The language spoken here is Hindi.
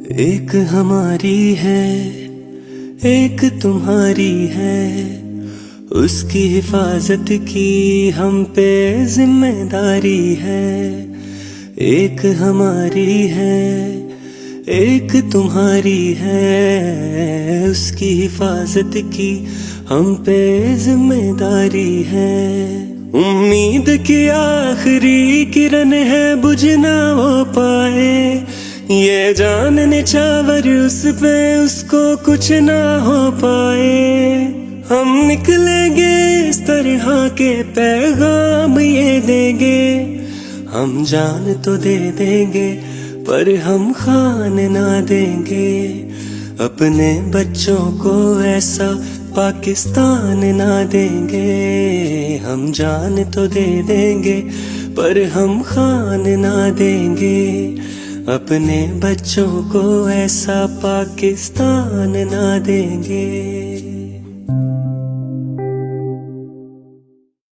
एक हमारी है, एक तुम्हारी है, उसकी हिफाजत की हम पे जिम्मेदारी है। एक हमारी है, एक तुम्हारी है, उसकी हिफाजत की हम पे जिम्मेदारी है। उम्मीद की आखिरी किरण है, बुझ ना वो पाए, ये जान निछावर उस पे उसको कुछ ना हो पाए। हम निकलेंगे इस तरह के पैगाम ये देंगे, हम जान तो दे देंगे पर हम खान ना देंगे। अपने बच्चों को ऐसा पाकिस्तान ना देंगे, हम जान तो दे देंगे पर हम खान ना देंगे। अपने बच्चों को ऐसा पाकिस्तान ना देंगे।